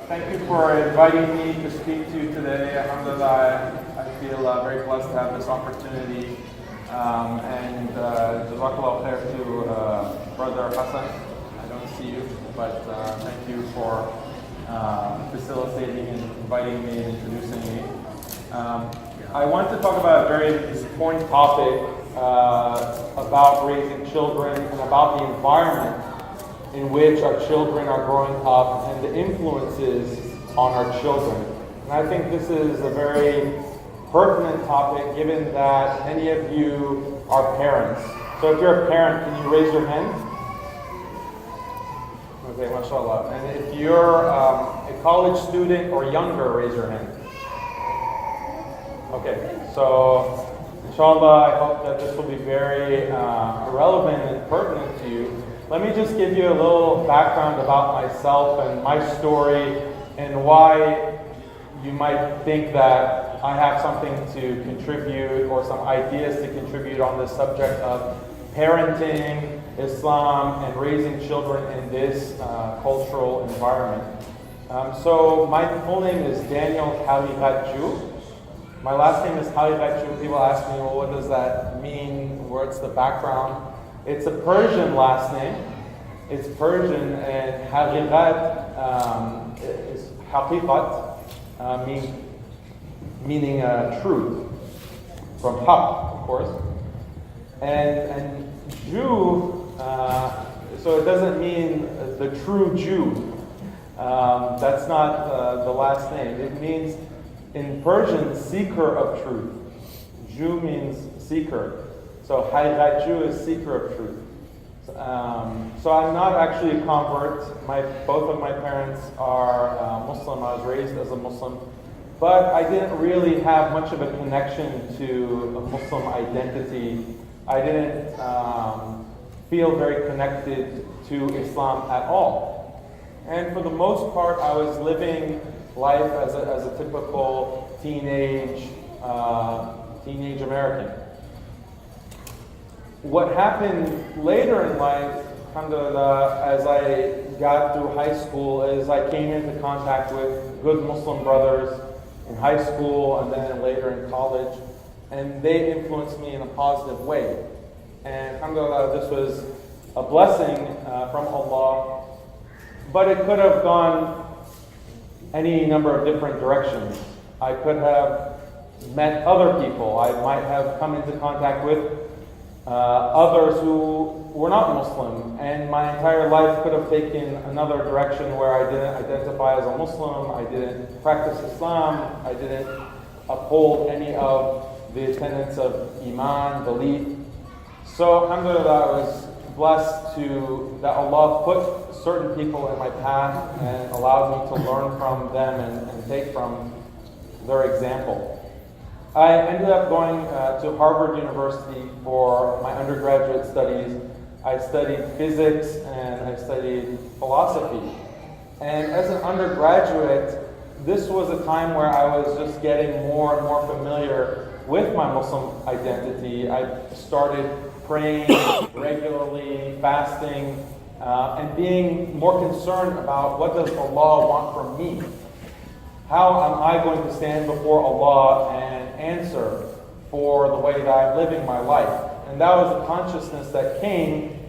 Thank you for inviting me to speak to you today. Alhamdulillah, I feel very blessed to have this opportunity. And Jazakallah khair to Brother Hassan. I don't see you, but thank you for facilitating and inviting me and introducing me. I want to talk about a very important topic about raising children and about the environment in which our children are growing up and the influences on our children. And I think this is a very pertinent topic given that many of you are parents. So if you're a parent, can you raise your hand? Okay, mashallah. And if you're a college student or younger, raise your hand. Okay, so inshallah, I hope that this will be very relevant and pertinent to you. Let me just give you a little background about myself and my story and why you might think that I have something to contribute or some ideas to contribute on this subject of parenting, Islam, and raising children in this cultural environment. So my full name is Daniel Haqiqatjou. My last name is Haqiqatjou. People ask me, well, what does that mean? What's the background? It's a Persian last name. It's Persian, and Haqiqat is Haqiqat, meaning truth, from Haq, of course. And Jew, so it doesn't mean the true Jew. That's not the last name. It means, in Persian, seeker of truth. Jew means seeker. So Haqiqatjou is seeker of truth. So I'm not actually a convert. Both of my parents are Muslim. I was raised as a Muslim. But I didn't really have much of a connection to a Muslim identity. I didn't feel very connected to Islam at all. And for the most part, I was living life as a typical teenage American. What happened later in life, alhamdulillah, as I got through high school, is I came into contact with good Muslim brothers in high school and then later in college, and they influenced me in a positive way. And alhamdulillah, this was a blessing from Allah, but it could have gone any number of different directions. I could have met other people. I might have come into contact with others who were not Muslim, and my entire life could have taken another direction where I didn't identify as a Muslim, I didn't practice Islam, I didn't uphold any of the tenets of Iman, belief. So alhamdulillah, I was blessed that Allah put certain people in my path and allowed me to learn from them and take from their example. I ended up going to Harvard University for my undergraduate studies. I studied physics and I studied philosophy. And as an undergraduate, this was a time where I was just getting more and more familiar with my Muslim identity. I started praying regularly, fasting, and being more concerned about what does Allah want from me? How am I going to stand before Allah and answer for the way that I'm living my life? And that was the consciousness that came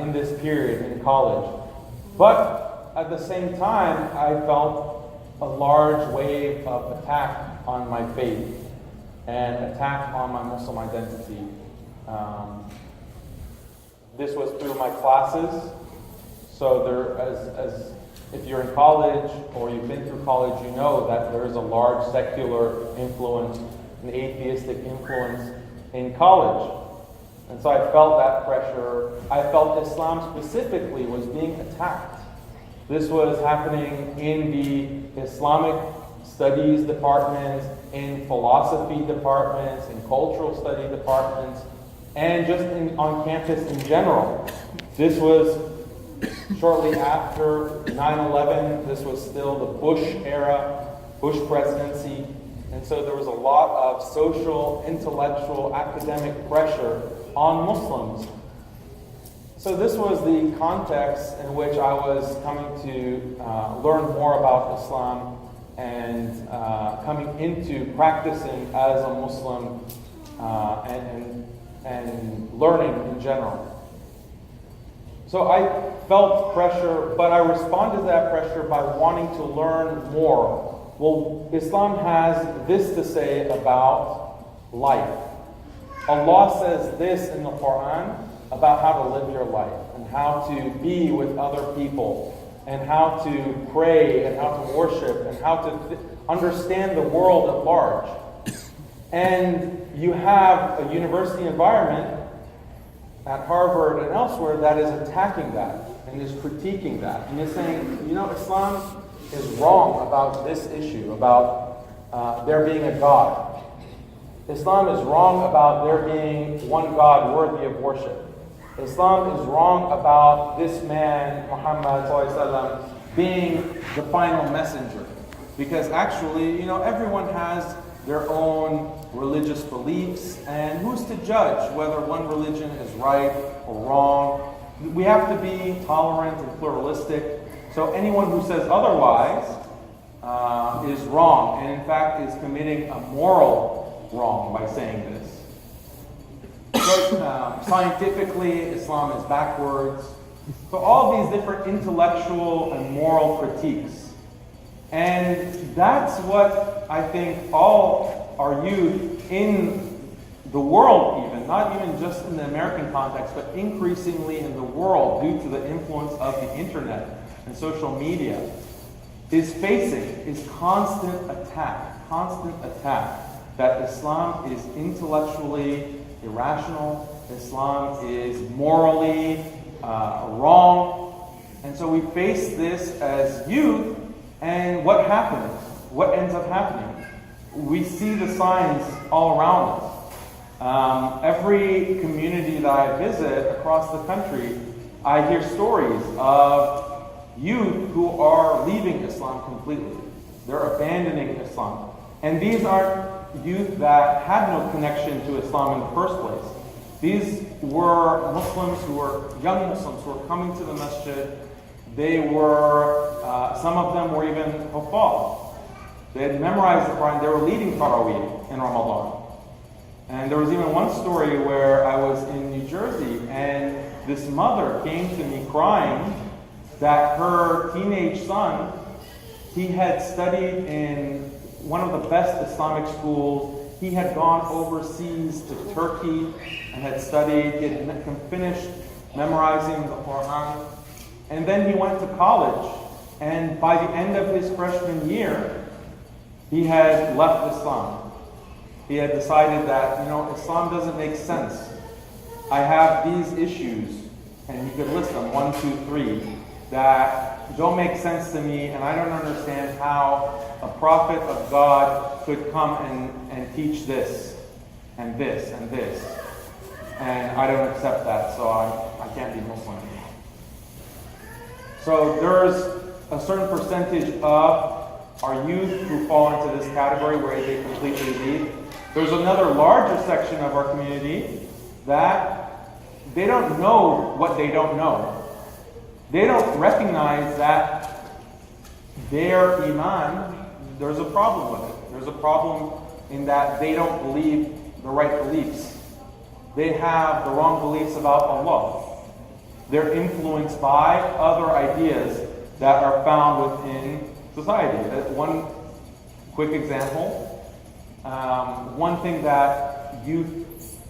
in this period in college. But at the same time, I felt a large wave of attack on my faith and attack on my Muslim identity. This was through my classes. So if you're in college or you've been through college, you know that there is a large secular influence, an atheistic influence in college. And so I felt that pressure. I felt Islam specifically was being attacked. This was happening in the Islamic studies departments, in philosophy departments, in cultural study departments, and just on campus in general. This was shortly after 9/11, this was still the Bush era, Bush presidency, and so there was a lot of social, intellectual, academic pressure on Muslims. So this was the context in which I was coming to learn more about Islam and coming into practicing as a Muslim and learning in general. So I felt pressure, but I responded to that pressure by wanting to learn more. Well, Islam has this to say about life. Allah says this in the Quran about how to live your life and how to be with other people and how to pray and how to worship and how to understand the world at large. And you have a university environment at Harvard and elsewhere that is attacking that and is critiquing that and is saying, you know, Islam is wrong about this issue, about there being a God. Islam is wrong about there being one God worthy of worship. Islam is wrong about this man, Muhammad ﷺ, being the final messenger. Because actually, you know, everyone has their own religious beliefs, and who's to judge whether one religion is right or wrong? We have to be tolerant and pluralistic. So anyone who says otherwise is wrong, and in fact is committing a moral wrong by saying this. So, scientifically, Islam is backwards. So all these different intellectual and moral critiques. And that's what I think all our youth in the world even, not even just in the American context, but increasingly in the world due to the influence of the internet and social media, is facing, is constant attack that Islam is intellectually irrational, Islam is morally wrong. And so we face this as youth, and what happens? What ends up happening? We see the signs all around us. Every community that I visit across the country, I hear stories of youth who are leaving Islam completely. They're abandoning Islam. And these aren't youth that had no connection to Islam in the first place. These were Muslims who were young Muslims who were coming to the masjid. They were, some of them were even huffaz. They had memorized the Quran. They were leading Taraweeh in Ramadan. And there was even one story where I was in New Jersey and this mother came to me crying that her teenage son, he had studied in one of the best Islamic schools. He had gone overseas to Turkey and had studied, he had finished memorizing the Quran. And then he went to college, and by the end of his freshman year, he had left Islam. He had decided that, you know, Islam doesn't make sense. I have these issues, and he could list them, 1, 2, 3, that don't make sense to me, and I don't understand how a prophet of God could come and teach this, and this, and this. And I don't accept that, so I can't be Muslim anymore. So there's a certain percentage of our youth who fall into this category where they completely leave. There's another larger section of our community that they don't know what they don't know. They don't recognize that their iman, there's a problem with it. There's a problem in that they don't believe the right beliefs. They have the wrong beliefs about Allah. They're influenced by other ideas that are found within society. One quick example, one thing that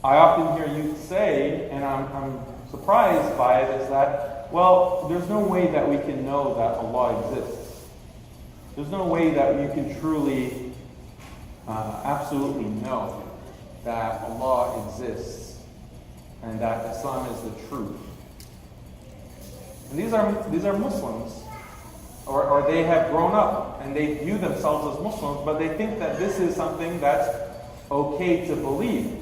I often hear youth say, and I'm surprised by it, is that, well, there's no way that we can know that Allah exists. There's no way that you can truly, absolutely know that Allah exists and that Islam is the truth. And these are Muslims, or they have grown up and they view themselves as Muslims, but they think that this is something that's okay to believe.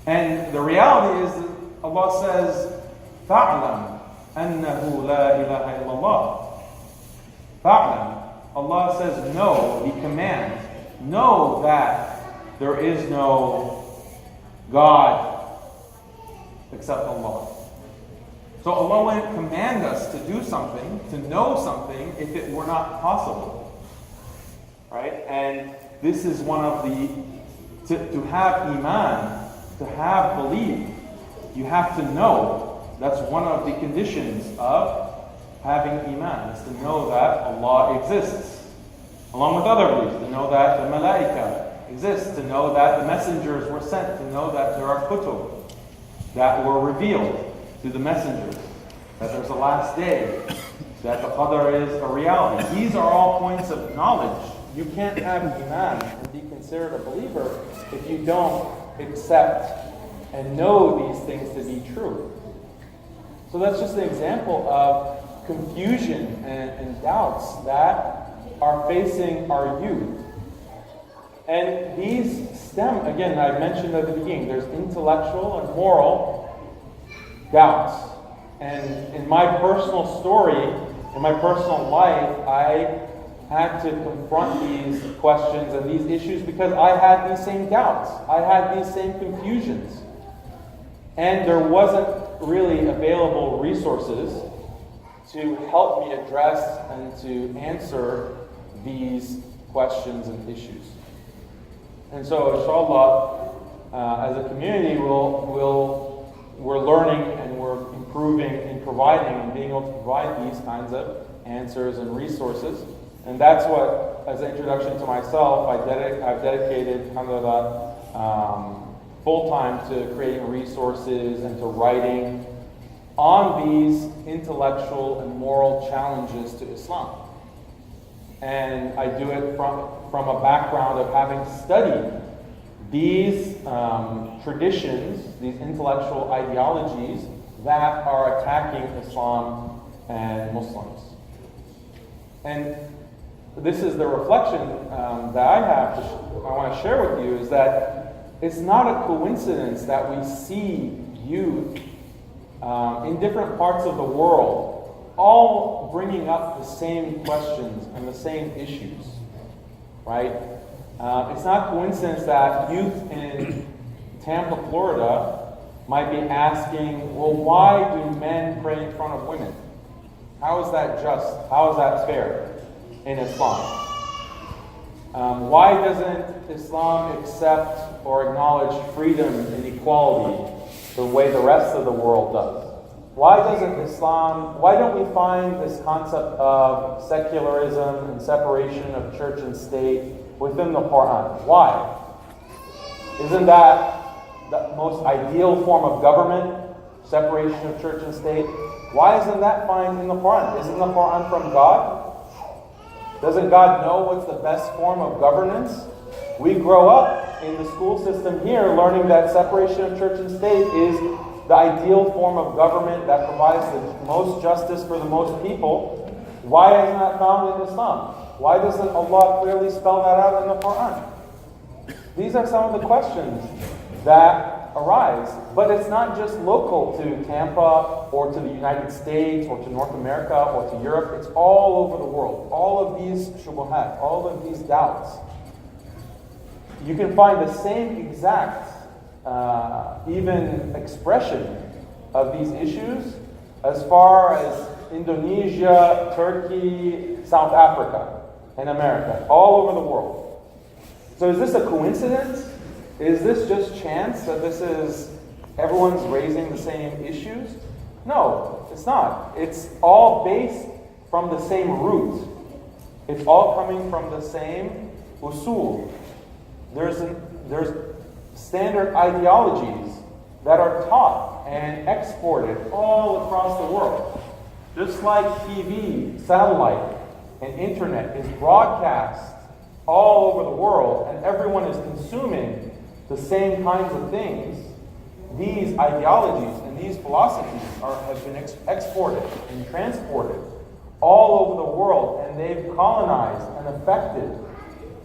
And the reality is that Allah says, فَاعْلَمْ أَنَّهُ لَا إِلَهَ إِلَّا اللَّهِ. فَاعْلَمْ. Allah says, know, He commands, know that there is no God except Allah. So Allah wouldn't command us to do something, to know something, if it were not possible. Right? And this is one of to have iman, to have belief, you have to know. That's one of the conditions of having iman, is to know that Allah exists. Along with other beliefs, to know that the malaika exists, to know that the messengers were sent, to know that there are kutub that were revealed to the messengers, that there's a last day, that the qadr is a reality. These are all points of knowledge. You can't have iman and be considered a believer if you don't accept and know these things to be true. So that's just an example of confusion and doubts that are facing our youth. And these stem, again, I mentioned at the beginning, there's intellectual and moral doubts. And in my personal story, in my personal life, I had to confront these questions and these issues because I had these same doubts. I had these same confusions. And there wasn't really available resources to help me address and to answer these questions and issues. And so, inshallah, as a community, we're learning and we're improving in providing and being able to provide these kinds of answers and resources. And that's what, as an introduction to myself, I've dedicated kind of full time to creating resources and to writing on these intellectual and moral challenges to Islam. And I do it from a background of having studied these traditions, these intellectual ideologies that are attacking Islam and Muslims. And this is the reflection that I want to share with you, is that it's not a coincidence that we see youth in different parts of the world all bringing up the same questions and the same issues, right? It's not coincidence that youth in Tampa, Florida might be asking, well, why do men pray in front of women? How is that just? How is that fair in Islam? Why doesn't Islam accept or acknowledge freedom and equality the way the rest of the world does? Why don't we find this concept of secularism and separation of church and state within the Quran? Why? Isn't that the most ideal form of government, separation of church and state? Why isn't that found in the Quran? Isn't the Quran from God? Doesn't God know what's the best form of governance? We grow up in the school system here learning that separation of church and state is the ideal form of government that provides the most justice for the most people. Why isn't that found in Islam? Why doesn't Allah clearly spell that out in the Quran? These are some of the questions that arise. But it's not just local to Tampa or to the United States or to North America or to Europe. It's all over the world. All of these shubuhat, all of these doubts. You can find the same exact even expression of these issues as far as Indonesia, Turkey, South Africa, and America, all over the world. So is this a coincidence? Is this just chance that everyone's raising the same issues? No, it's not. It's all based from the same root. It's all coming from the same usul. There's standard ideologies that are taught and exported all across the world. Just like TV, satellite, and internet is broadcast all over the world and everyone is consuming the same kinds of things, these ideologies and these philosophies have been exported and transported all over the world, and they've colonized and affected,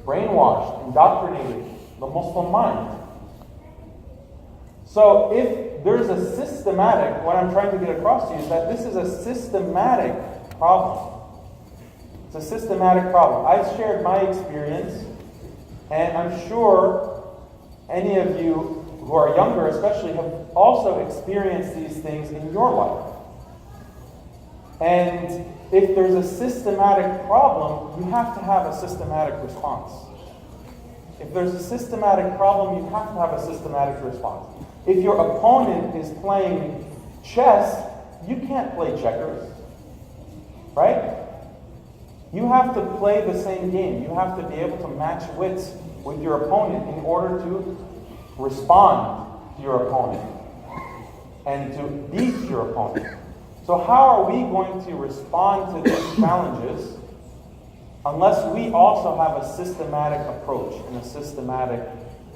brainwashed, indoctrinated the Muslim mind. So if there's a systematic, what I'm trying to get across to you is that this is a systematic problem. It's a systematic problem. I've shared my experience, and I'm sure any of you who are younger especially have also experienced these things in your life. And if there's a systematic problem, you have to have a systematic response. If there's a systematic problem, you have to have a systematic response. If your opponent is playing chess, you can't play checkers, right? You have to play the same game. You have to be able to match wits with your opponent in order to respond to your opponent and to beat your opponent. So how are we going to respond to these challenges unless we also have a systematic approach and a systematic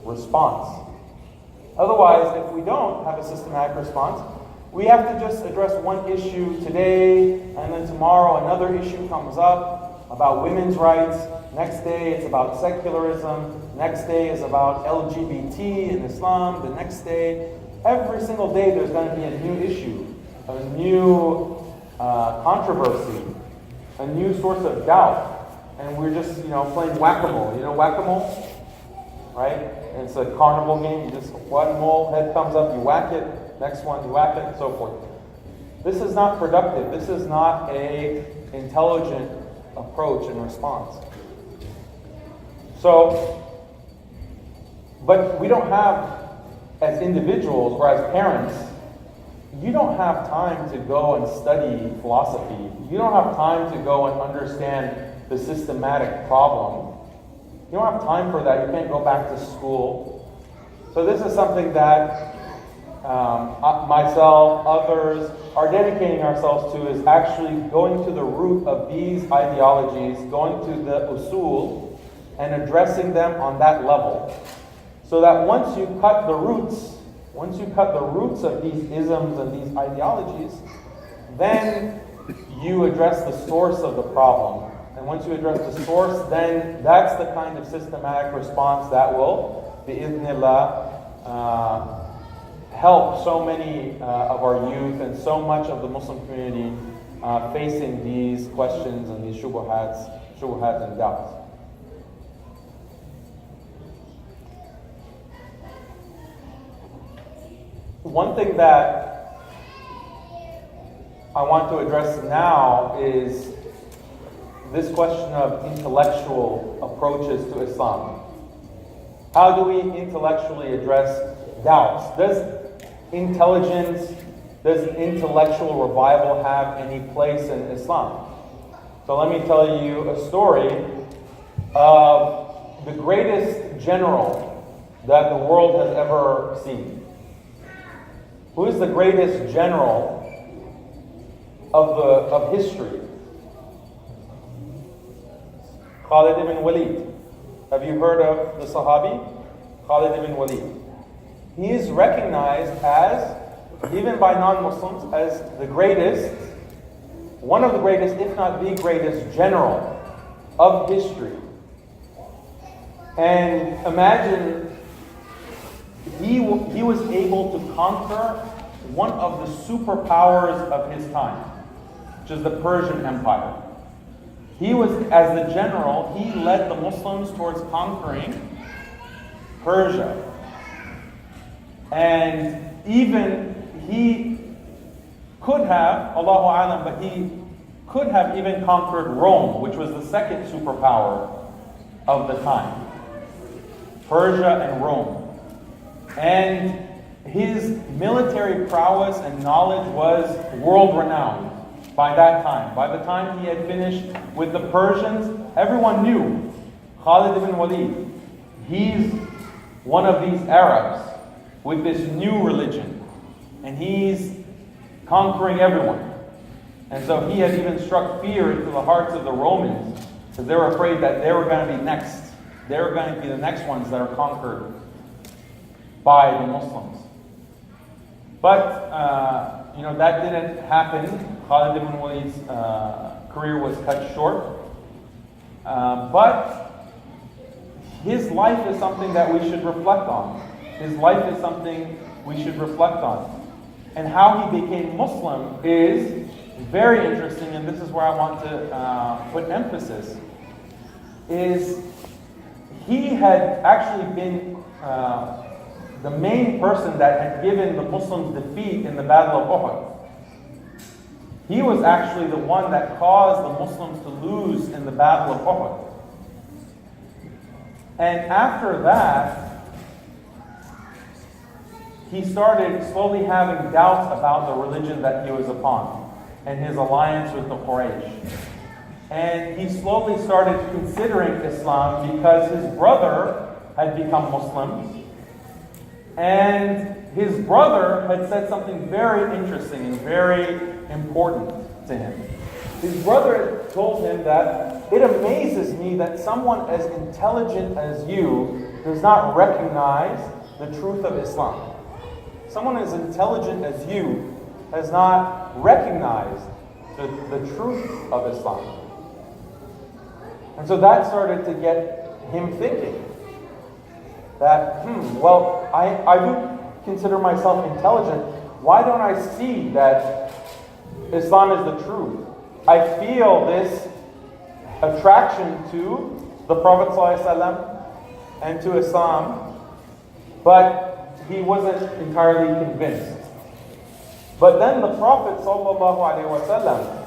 response? Otherwise, if we don't have a systematic response, we have to just address one issue today, and then tomorrow another issue comes up about women's rights. Next day it's about secularism. Next day is about LGBT in Islam. The next day, every single day there's going to be a new issue, a new controversy, a new source of doubt. And we're just, playing whack-a-mole. You know whack-a-mole? Right? And it's a carnival game. You just, one mole, head comes up, you whack it. Next one, you whack it, and so forth. This is not productive. This is not an intelligent approach and response. So, but we don't have, as individuals or as parents, you don't have time to go and study philosophy. You don't have time to go and understand the systematic problem. You don't have time for that. You can't go back to school. So this is something that myself, others, are dedicating ourselves to, is actually going to the root of these ideologies, going to the usul, and addressing them on that level. So that once you cut the roots of these isms and these ideologies, then you address the source of the problem. And once you address the source, then that's the kind of systematic response that will, bi'idhnillah, help so many of our youth and so much of the Muslim community facing these questions and these shubuhats and doubts. One thing that I want to address now is this question of intellectual approaches to Islam. How do we intellectually address doubts? Does intellectual revival have any place in Islam? So let me tell you a story of the greatest general that the world has ever seen. Who is the greatest general of history? Khalid ibn Walid. Have you heard of the Sahabi? Khalid ibn Walid. He is recognized as, even by non-Muslims, as the greatest, one of the greatest, if not the greatest general of history. And imagine he was able to conquer one of the superpowers of his time, which is the Persian Empire. He was, as the general, he led the Muslims towards conquering Persia. And even he could have, Allahu A'lam, but he could have even conquered Rome, which was the second superpower of the time. Persia and Rome. And his military prowess and knowledge was world-renowned by that time. By the time he had finished with the Persians, everyone knew Khalid ibn Walid. He's one of these Arabs with this new religion. And he's conquering everyone. And so he had even struck fear into the hearts of the Romans, because they were afraid that they were going to be next. They were going to be the next ones that are conquered by the Muslims. But, that didn't happen. Khalid ibn Walid's career was cut short. But his life is something that we should reflect on. His life is something we should reflect on. And how he became Muslim is very interesting, and this is where I want to put emphasis, is he had actually been the main person that had given the Muslims defeat in the Battle of Uhud. He was actually the one that caused the Muslims to lose in the Battle of Uhud. And after that, he started slowly having doubts about the religion that he was upon and his alliance with the Quraysh. And he slowly started considering Islam because his brother had become Muslim. And his brother had said something very interesting and very important to him. His brother told him that it amazes me that someone as intelligent as you does not recognize the truth of Islam. Someone as intelligent as you has not recognized the truth of Islam. And so that started to get him thinking that, well, I do consider myself intelligent. Why don't I see that Islam is the truth? I feel this attraction to the Prophet ﷺ and to Islam, but he wasn't entirely convinced. But then the Prophet ﷺ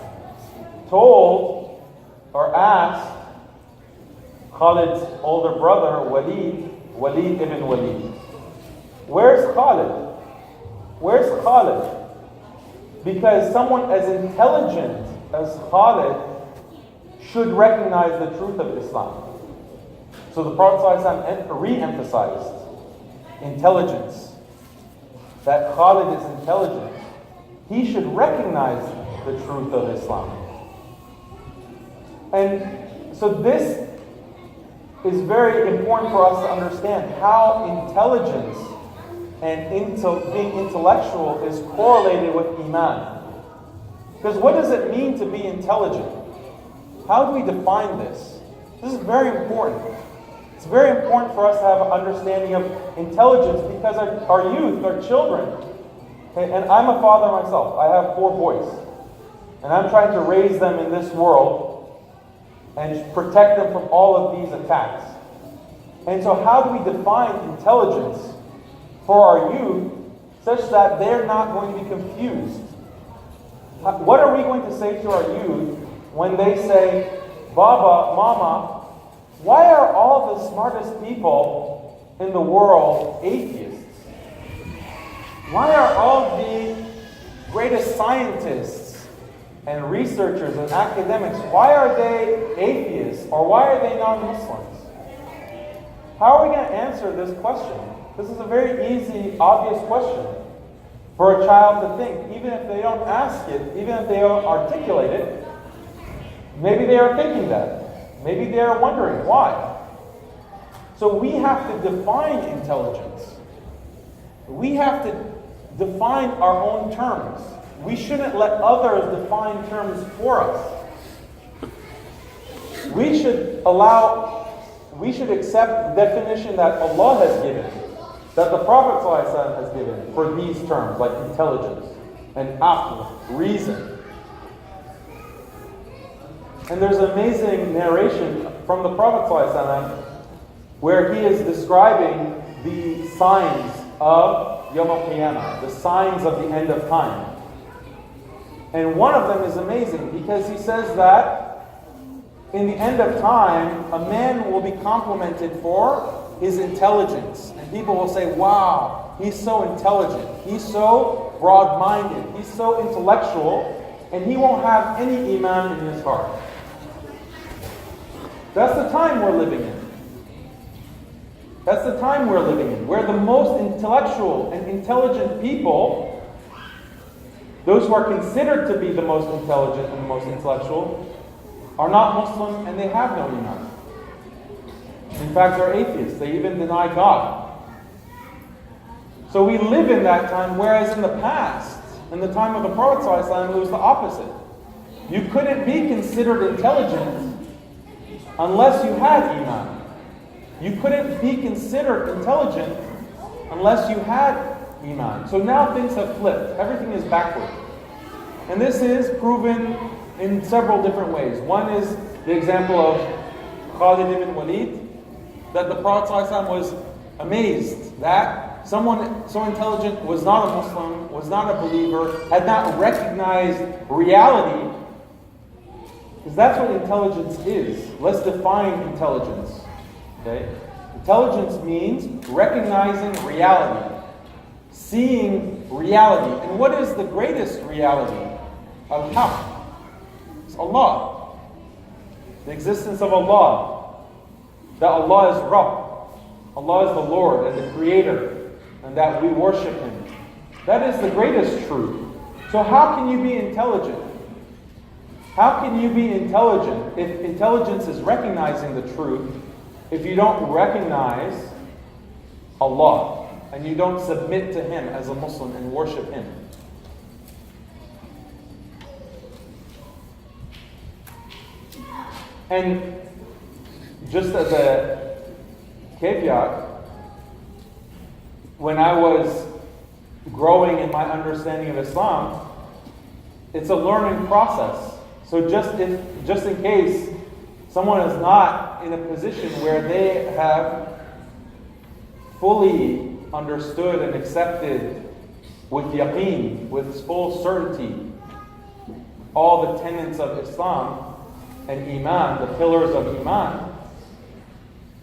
told or asked Khalid's older brother, Walid ibn Walid, where's Khalid? Where's Khalid? Because someone as intelligent as Khalid should recognize the truth of Islam. So the Prophet ﷺ re-emphasized intelligence, that Khalid is intelligent. He should recognize the truth of Islam. And so this is very important for us to understand how intelligence and being intellectual is correlated with Iman. Because what does it mean to be intelligent? How do we define this? This is very important. It's very important for us to have an understanding of intelligence because our youth, our children, okay, and I'm a father myself. I have 4 boys. And I'm trying to raise them in this world and protect them from all of these attacks. And so how do we define intelligence for our youth such that they're not going to be confused? What are we going to say to our youth when they say, Baba, Mama, why are all the smartest people in the world atheists? Why are all the greatest scientists and researchers and academics, why are they atheists or why are they non-Muslims? How are we going to answer this question? This is a very easy, obvious question for a child to think. Even if they don't ask it, even if they don't articulate it, maybe they are thinking that. Maybe they are wondering why. So we have to define intelligence. We have to define our own terms. We shouldn't let others define terms for us. We should accept the definition that Allah has given, that the Prophet ﷺ has given for these terms, like intelligence and aql, reason. And there's an amazing narration from the Prophet ﷺ where he is describing the signs of Yawm al-Qiyamah, the signs of the end of time. And one of them is amazing because he says that in the end of time, a man will be complimented for his intelligence. And people will say, wow, he's so intelligent, he's so broad-minded, he's so intellectual, and he won't have any iman in his heart. That's the time we're living in. That's the time we're living in, where the most intellectual and intelligent people, those who are considered to be the most intelligent and the most intellectual, are not Muslim and they have no iman. In fact, they're atheists. They even deny God. So we live in that time, whereas in the past, in the time of the Prophet ﷺ, it was the opposite. You couldn't be considered intelligent unless you had iman. You couldn't be considered intelligent unless you had iman. So now things have flipped. Everything is backward. And this is proven in several different ways. One is the example of Khalid ibn Walid, that the Prophet ﷺ was amazed that someone so intelligent was not a Muslim, was not a believer, had not recognized reality, because that's what intelligence is. Let's define intelligence. Okay? Intelligence means recognizing reality, seeing reality. And what is the greatest reality? Al-Haq. It's Allah. The existence of Allah. That Allah is Rabb. Allah is the Lord and the Creator, and that we worship Him. That is the greatest truth. So how can you be intelligent? How can you be intelligent if intelligence is recognizing the truth, if you don't recognize Allah and you don't submit to Him as a Muslim and worship Him? And just as a caveat, when I was growing in my understanding of Islam, it's a learning process. So just in case someone is not in a position where they have fully understood and accepted with yaqeen, with full certainty, all the tenets of Islam and Iman, the pillars of Iman,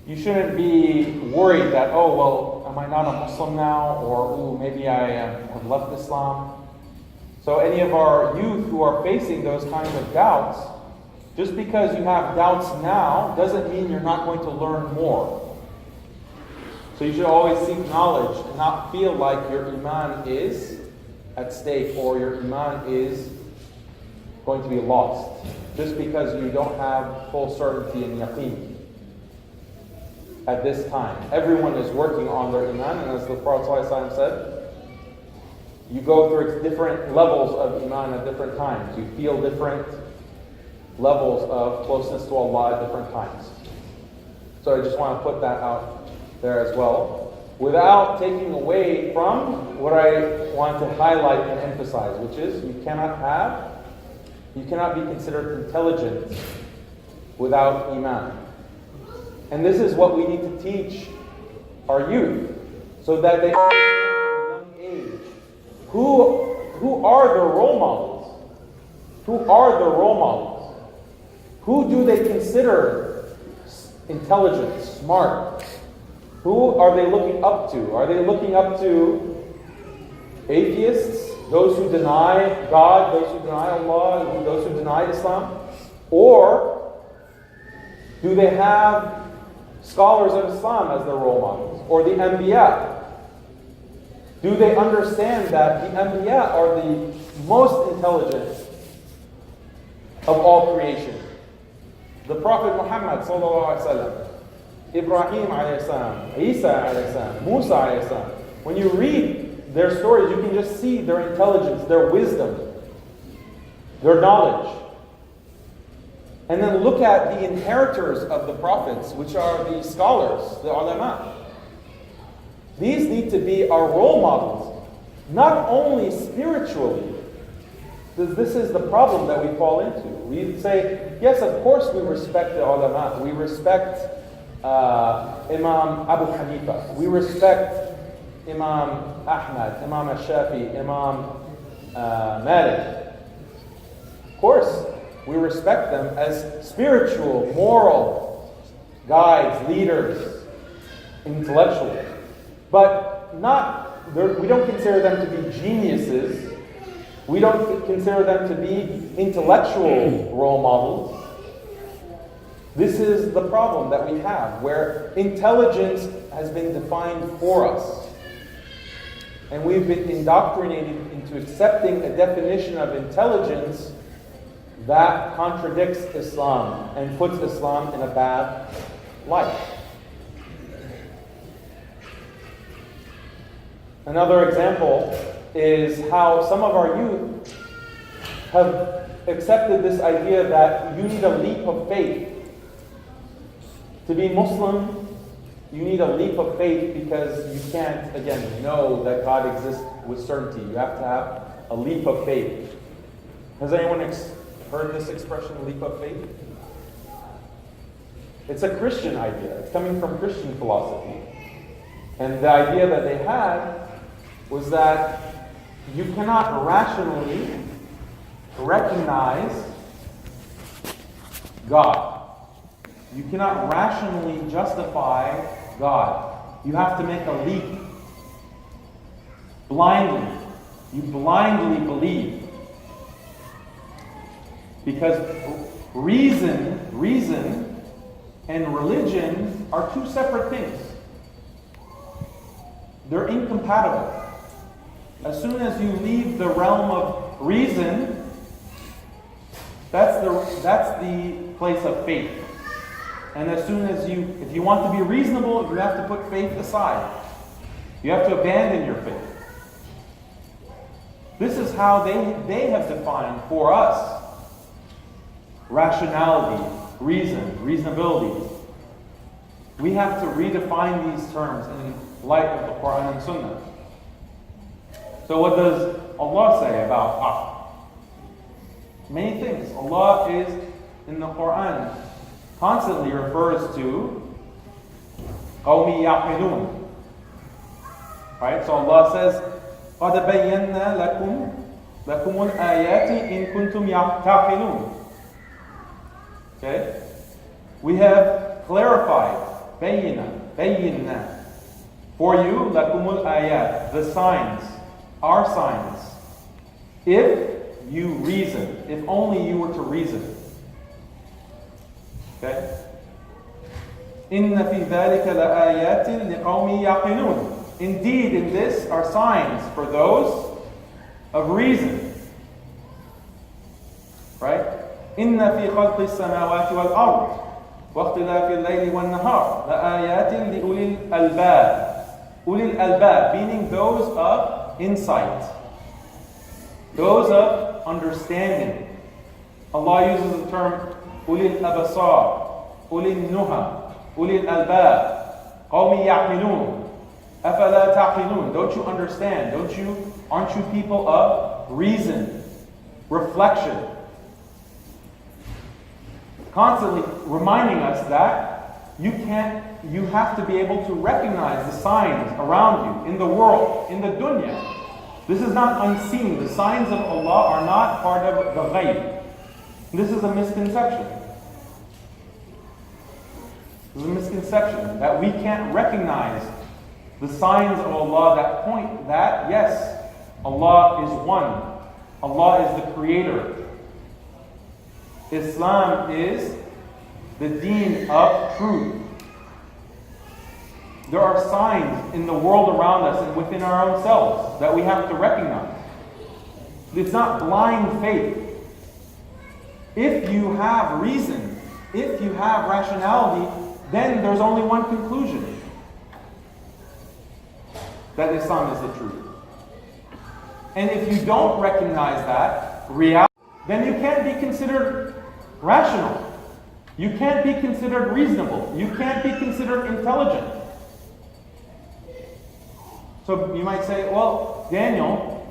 you shouldn't be worried that, oh, well, am I not a Muslim now? Or, ooh, maybe I have left Islam. So any of our youth who are facing those kinds of doubts, just because you have doubts now doesn't mean you're not going to learn more. So you should always seek knowledge and not feel like your Iman is at stake or your Iman is going to be lost just because you don't have full certainty in yaqeen at this time. Everyone is working on their Iman, and as the Prophet ﷺ said, you go through different levels of Iman at different times. You feel different levels of closeness to Allah at different times. So I just want to put that out there as well, without taking away from what I want to highlight and emphasize, which is you cannot be considered intelligent without Iman. And this is what we need to teach our youth, so that they from a young age. Who are the role models? Who are the role models? Who do they consider intelligent, smart? Who are they looking up to? Are they looking up to atheists, those who deny God, those who deny Allah, those who deny Islam? Or do they have scholars of Islam as their role models? Or the Anbiya? Do they understand that the Anbiya are the most intelligent of all creation? The Prophet Muhammad sallallahu alaihi wasallam, Ibrahim alayhi salam, Isa alayhi salam, Musa alayhi salam. When you read their stories, you can just see their intelligence, their wisdom, their knowledge. And then look at the inheritors of the prophets, which are the scholars, the ulama. These need to be our role models, not only spiritually. This is the problem that we fall into. We say, yes, of course we respect the ulama. We respect Imam Abu Hanifa. We respect Imam Ahmad, Imam Al-Shafi, Imam Malik. Of course, we respect them as spiritual, moral guides, leaders, intellectuals. But we don't consider them to be geniuses. We don't consider them to be intellectual role models. This is the problem that we have, where intelligence has been defined for us. And we've been indoctrinated into accepting a definition of intelligence that contradicts Islam and puts Islam in a bad light. Another example is how some of our youth have accepted this idea that you need a leap of faith. To be Muslim, you need a leap of faith because you can't, again, know that God exists with certainty. You have to have a leap of faith. Has anyone heard this expression, leap of faith? It's a Christian idea. It's coming from Christian philosophy. And the idea that they had was that you cannot rationally recognize God. You cannot rationally justify God. You have to make a leap. Blindly. You blindly believe. Because reason and religion are two separate things. They're incompatible. As soon as you leave the realm of reason, that's the place of faith. And as soon as if you want to be reasonable, you have to put faith aside. You have to abandon your faith. This is how they have defined for us rationality, reason, reasonability. We have to redefine these terms in light of the Quran and Sunnah. So what does Allah say about haqq? Many things. Allah is, in the Quran, constantly refers to قَوْمِ يَعْقِلُونَ. Right? So Allah says, قَدْ بَيَّنَّا لَكُمُ الْآيَاتِ إِن كُنْتُمْ تَعْقِلُونَ. Okay? We have clarified, بَيِّنَّا, for you, لَكُمُ الْآيَاتِ, the signs, our signs, if you reason, if only you were to reason. Okay? إِنَّ فِي ذَلِكَ لَآيَاتٍ لِقَوْمِ يَعْقِلُونَ. Indeed, in this are signs for those of reason. Right? إِنَّ فِي خَلْقِ السَّمَاوَاتِ وَالْأَرْضِ وَاخْتِلَافِ اللَّيْلِ وَالنَّهَارِ لَآيَاتٍ لِأُولِي الْأَلْبَابِ. أُولِي الْأَلْبَابِ, meaning those of insight, those of understanding. Allah uses the term أُولِي الْأَبْصَارِ, أُولِي النُّهَى, أُولِي الْأَلْبَابِ, قَوْمِ يَعْقِلُونَ أَفَلَا تَعْقِلُونَ. Don't you understand? Aren't you people of reason, reflection? Constantly reminding us that you have to be able to recognize the signs around you, in the world, in the dunya. This is not unseen. The signs of Allah are not part of the ghaib. This is a misconception. This is a misconception that we can't recognize the signs of Allah that point that, yes, Allah is one. Allah is the creator. Islam is the deen of truth. There are signs in the world around us and within our own selves that we have to recognize. It's not blind faith. If you have reason, if you have rationality, then there's only one conclusion: that Islam is the truth. And if you don't recognize that reality, then you can't be considered rational. You can't be considered reasonable. You can't be considered intelligent. So you might say, well, Daniel,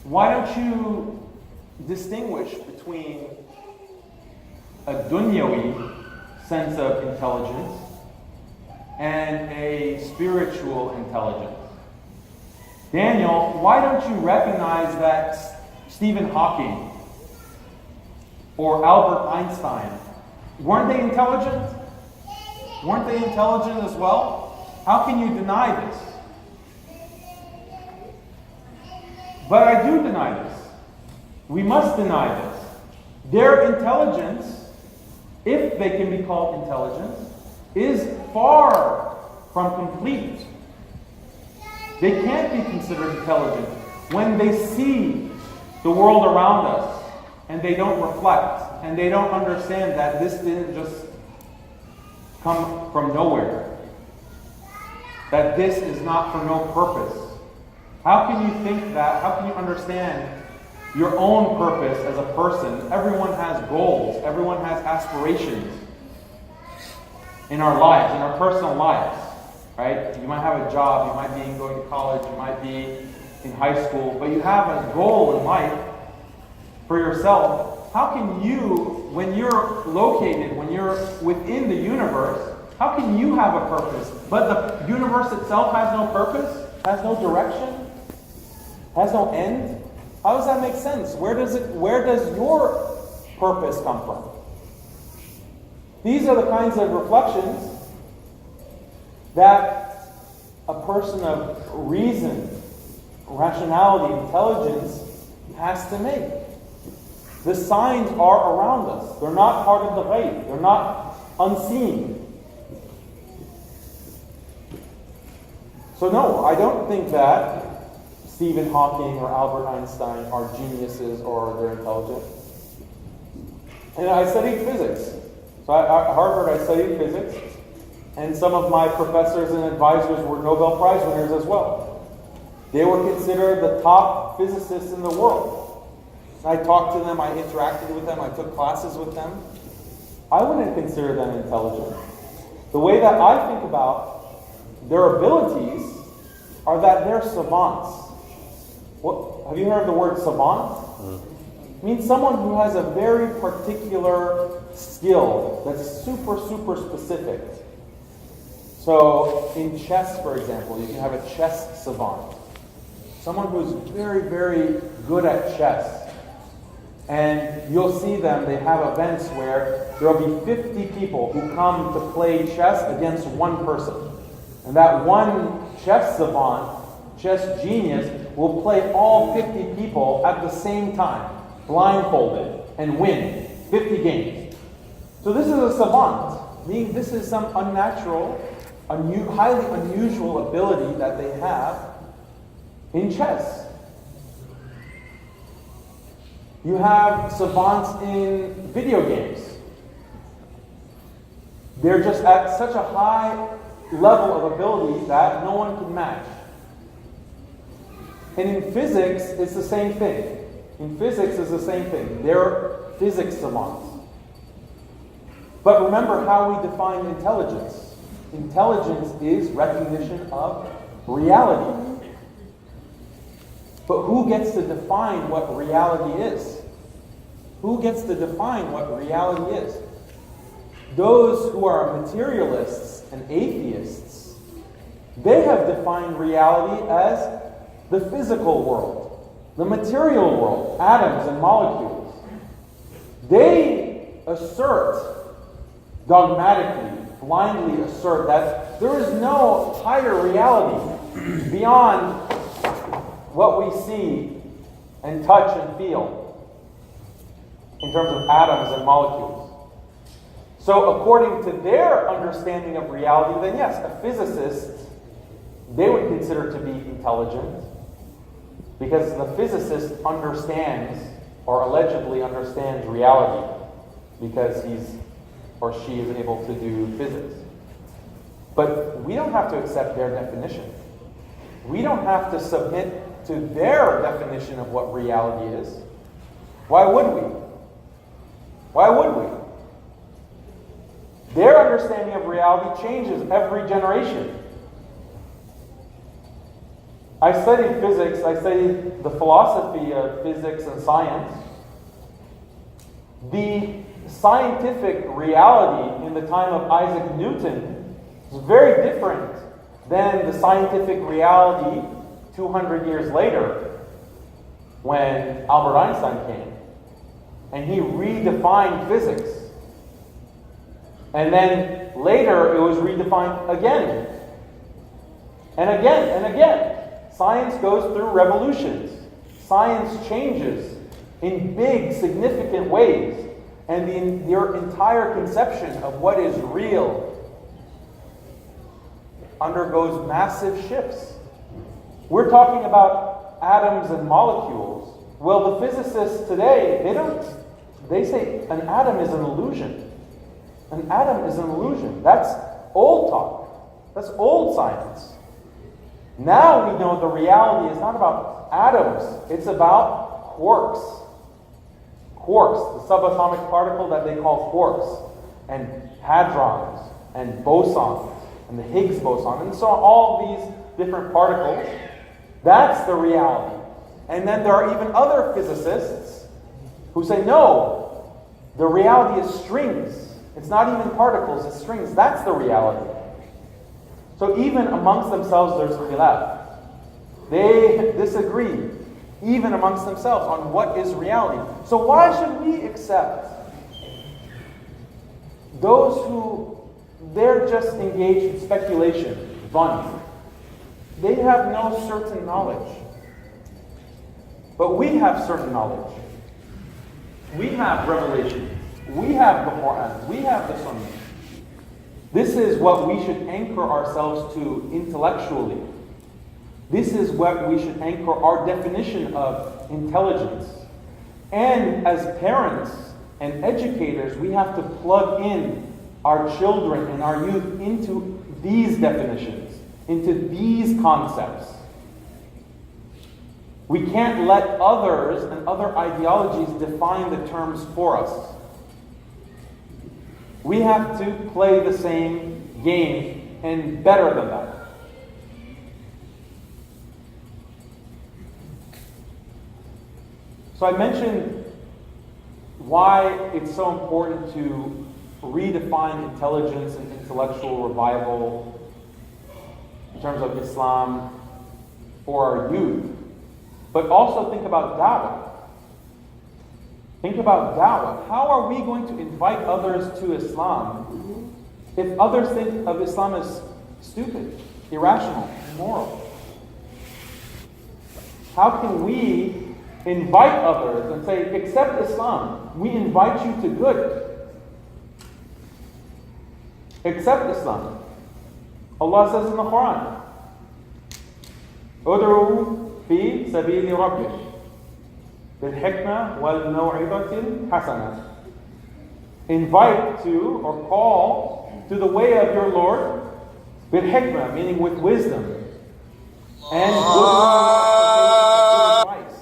why don't you distinguish between a dunyawi sense of intelligence and a spiritual intelligence? Daniel, why don't you recognize that Stephen Hawking or Albert Einstein, weren't they intelligent? Weren't they intelligent as well? How can you deny this? But I do deny this. We must deny this. Their intelligence, if they can be called intelligence, is far from complete. They can't be considered intelligent when they see the world around us and they don't reflect and they don't understand that this didn't just come from nowhere. That this is not for no purpose. How can you think that? How can you understand your own purpose as a person? Everyone has goals. Everyone has aspirations in our lives, in our personal lives. Right? You might have a job, you might be going to college, you might be in high school, but you have a goal in life for yourself. How can you, when you're located, when you're within the universe, How can you have a purpose, but the universe itself has no purpose, has no direction, has no end? How does that make sense? Where does your purpose come from? These are the kinds of reflections that a person of reason, rationality, intelligence has to make. The signs are around us. They're not part of the ghaib. They're not unseen. So no, I don't think that Stephen Hawking or Albert Einstein are geniuses or they're intelligent. And I studied physics. So at Harvard I studied physics, and some of my professors and advisors were Nobel Prize winners as well. They were considered the top physicists in the world. I talked to them, I interacted with them, I took classes with them. I wouldn't consider them intelligent. The way that I think about their abilities are that they're savants. Have you heard of the word savant? It means someone who has a very particular skill that's super, super specific. So in chess, for example, you can have a chess savant. Someone who's very, very good at chess. And you'll see them, they have events where there'll be 50 people who come to play chess against one person. And that one chess savant, chess genius, will play all 50 people at the same time, blindfolded, and win 50 games. So this is a savant, meaning this is some unnatural, highly unusual ability that they have in chess. You have savants in video games. They're just at such a high level of ability that no one can match. And in physics, it's the same thing. In physics, it's the same thing. They're physics savants. But remember how we define intelligence. Intelligence is recognition of reality. But who gets to define what reality is? Who gets to define what reality is? Those who are materialists and atheists, they have defined reality as the physical world, the material world, atoms and molecules. They assert, dogmatically, blindly assert that there is no higher reality beyond what we see and touch and feel in terms of atoms and molecules. So according to their understanding of reality, then yes, a physicist, they would consider to be intelligent because the physicist understands or allegedly understands reality because he's or she is able to do physics. But we don't have to accept their definition. We don't have to submit to their definition of what reality is. Why would we? Why would we? Their understanding of reality changes every generation. I studied physics, I studied the philosophy of physics and science. The scientific reality in the time of Isaac Newton is very different than the scientific reality 200 years later when Albert Einstein came. And he redefined physics. And then later it was redefined again. And again and again. Science goes through revolutions. Science changes in big, significant ways. And your entire conception of what is real undergoes massive shifts. We're talking about atoms and molecules. Well, the physicists today, they say an atom is an illusion. An atom is an illusion. That's old talk. That's old science. Now we know the reality is not about atoms. It's about quarks. Quarks, the subatomic particle that they call quarks, and hadrons, and bosons, and the Higgs boson, and so on, all these different particles. That's the reality. And then there are even other physicists who say, no, the reality is strings. It's not even particles, it's strings. That's the reality. So even amongst themselves, there's khilaf. They disagree, even amongst themselves, on what is reality. So why should we accept those who, they're just engaged in speculation, dhann? They have no certain knowledge. But we have certain knowledge. We have revelation. We have the Quran. We have the Sunnah. This is what we should anchor ourselves to intellectually. This is what we should anchor our definition of intelligence. And as parents and educators, we have to plug in our children and our youth into these definitions, into these concepts. We can't let others and other ideologies define the terms for us. We have to play the same game and better than that. So I mentioned why it's so important to redefine intelligence and intellectual revival in terms of Islam for our youth. But also think about da'wah. Think about da'wah. How are we going to invite others to Islam if others think of Islam as stupid, irrational, immoral? How can we invite others and say, accept Islam. We invite you to good. Accept Islam. Allah says in the Quran, "Ud'u fi sabili rabbik bil hikmah wal maw'izatil hasanah." Invite to or call to the way of your Lord bil hikmah, meaning with wisdom and good advice.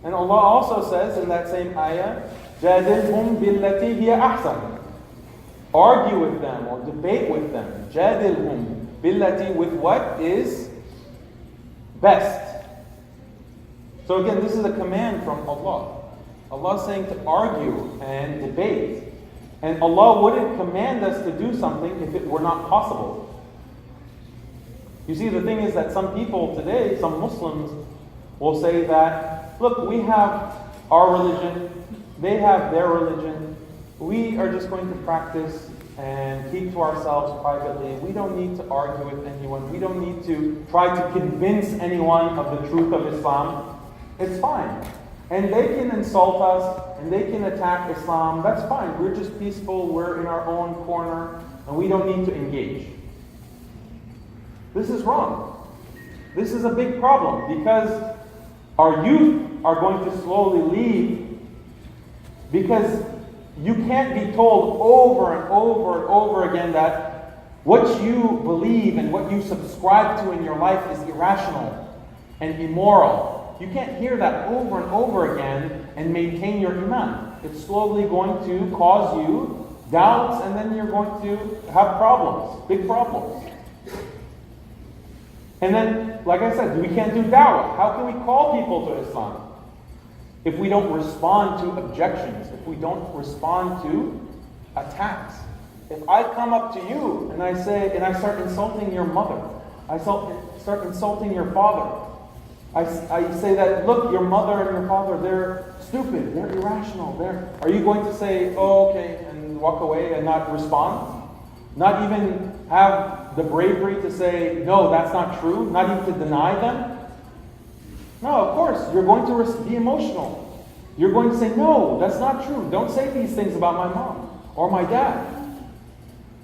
And Allah also says in that same ayah, "Jadilhum billati hiya ahsan." Argue with them or debate with them. Jadilhum billati, with what is best. So again, this is a command from Allah. Allah is saying to argue and debate. And Allah wouldn't command us to do something if it were not possible. You see, the thing is that some people today, some Muslims, will say that, look, we have our religion, they have their religion, we are just going to practice and keep to ourselves privately. We don't need to argue with anyone. We don't need to try to convince anyone of the truth of Islam. It's fine. And they can insult us, and they can attack Islam. That's fine. We're just peaceful. We're in our own corner, and we don't need to engage. This is wrong. This is a big problem, because our youth are going to slowly leave, because you can't be told over and over and over again that what you believe and what you subscribe to in your life is irrational and immoral. You can't hear that over and over again and maintain your iman. It's slowly going to cause you doubts, and then you're going to have problems, big problems. And then, like I said, we can't do da'wah. How can we call people to Islam if we don't respond to objections, if we don't respond to attacks? If I come up to you and I say, and I start insulting your mother, I start insulting your father, I say that, look, your mother and your father, they're stupid, they're irrational, are you going to say, oh, okay, and walk away and not respond? Not even have the bravery to say, no, that's not true, not even to deny them? No, of course, you're going to be emotional. You're going to say, no, that's not true. Don't say these things about my mom or my dad.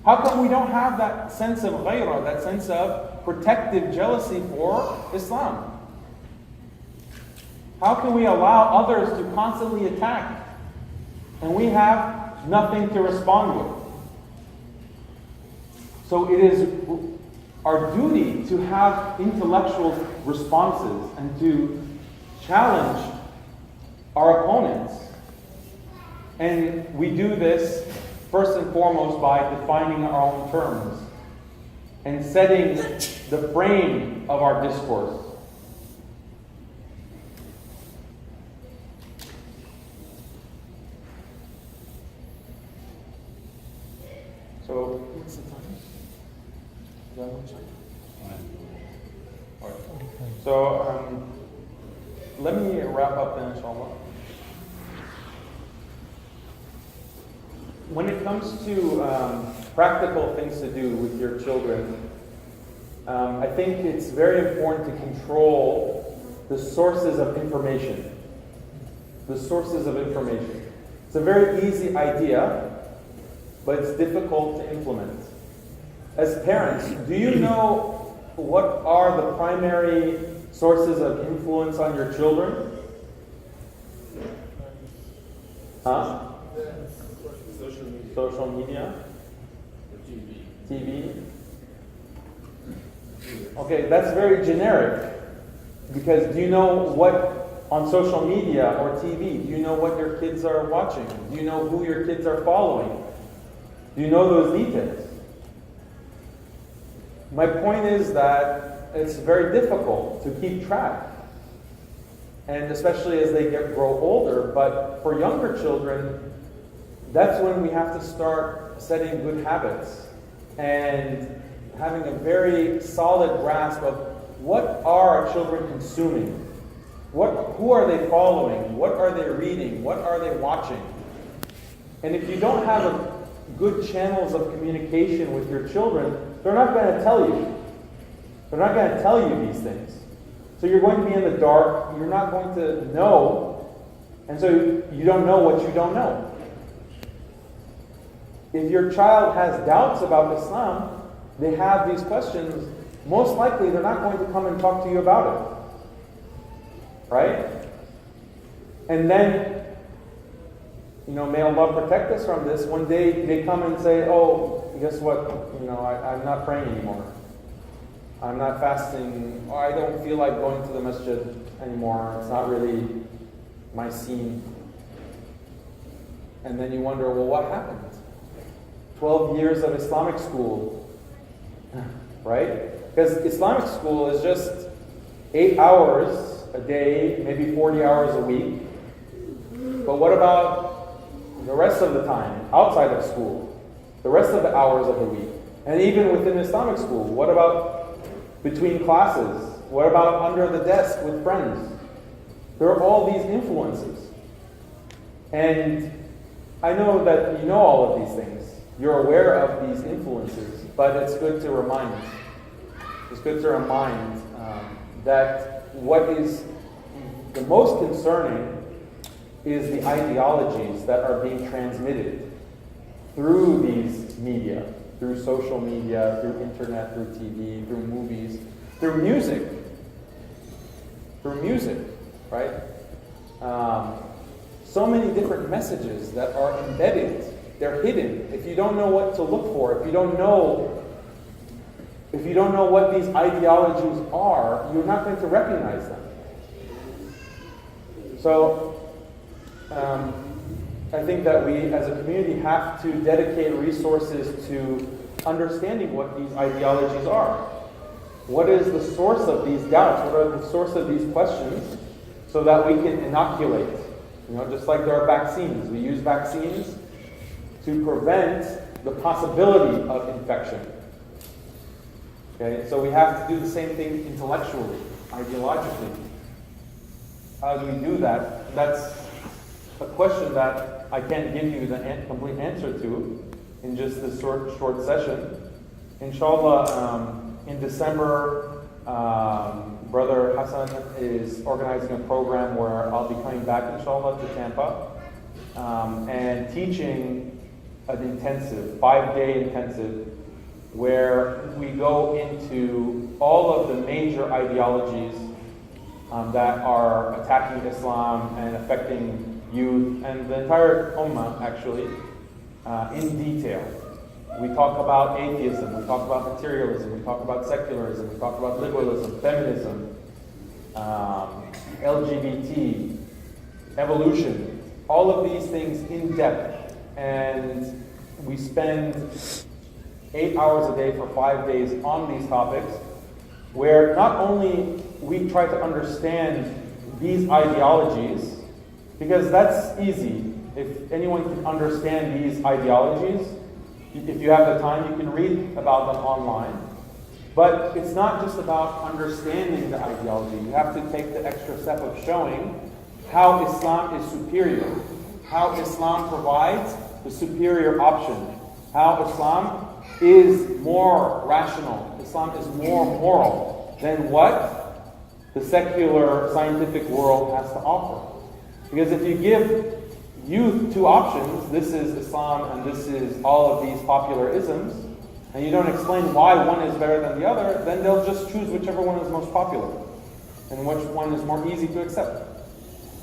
How come we don't have that sense of ghairah, that sense of protective jealousy for Islam? How can we allow others to constantly attack and we have nothing to respond with? So it is our duty to have intellectual responses and to challenge our opponents. And we do this first and foremost by defining our own terms and setting the frame of our discourse. So, What's the time? all right. So let me wrap up then, inshallah. When it comes to practical things to do with your children, I think it's very important to control the sources of information. The sources of information. It's a very easy idea, but it's difficult to implement. As parents, do you know what are the primary sources of influence on your children? Huh? Social media? TV? Okay, that's very generic. Because do you know what on social media or TV, do you know what your kids are watching? Do you know who your kids are following? Do you know those details? My point is that it's very difficult to keep track. And especially as they grow older, but for younger children, that's when we have to start setting good habits and having a very solid grasp of what are our children consuming? Who are they following? What are they reading? What are they watching? And if you don't have good channels of communication with your children, they're not going to tell you. They're not going to tell you these things. So you're going to be in the dark. You're not going to know. And so you don't know what you don't know. If your child has doubts about Islam, they have these questions, most likely they're not going to come and talk to you about it. Right? And then, may Allah protect us from this. One day they come and say, oh, guess what? I'm not praying anymore. I'm not fasting. Or I don't feel like going to the masjid anymore. It's not really my scene. And then you wonder, well, what happened? 12 years of Islamic school, right? Because Islamic school is just 8 hours a day, maybe 40 hours a week. But what about the rest of the time outside of school? The rest of the hours of the week? And even within Islamic school, what about between classes? What about under the desk with friends? There are all these influences. And I know that you know all of these things. You're aware of these influences, but it's good to remind. It's good to remind that what is the most concerning is the ideologies that are being transmitted through these media, through social media, through internet, through TV, through movies, through music. Through music, right? So many different messages that are embedded. They're hidden. If you don't know what to look for, if you don't know what these ideologies are, you're not going to recognize them. So, I think that we as a community have to dedicate resources to understanding what these ideologies are. What is the source of these doubts? What are the source of these questions? So that we can inoculate. Just like there are vaccines. We use vaccines to prevent the possibility of infection. Okay, so we have to do the same thing intellectually, ideologically. How do we do that? That's a question that I can't give you the complete answer to in just this short session. Inshallah, in December, Brother Hassan is organizing a program where I'll be coming back, inshallah, to Tampa and teaching an intensive, 5-day intensive, where we go into all of the major ideologies that are attacking Islam and affecting youth and the entire ummah, actually, in detail. We talk about atheism, we talk about materialism, we talk about secularism, we talk about liberalism, feminism, LGBT, evolution, all of these things in depth. And we spend 8 hours a day for 5 days on these topics, where not only we try to understand these ideologies, because that's easy. If anyone can understand these ideologies, If you have the time, you can read about them online. But it's not just about understanding the ideology. You have to take the extra step of showing how Islam is superior, how Islam provides the superior option, how Islam is more rational, Islam is more moral than what the secular scientific world has to offer. Because if you give youth two options, this is Islam and this is all of these popular isms, and you don't explain why one is better than the other, then they'll just choose whichever one is most popular and which one is more easy to accept.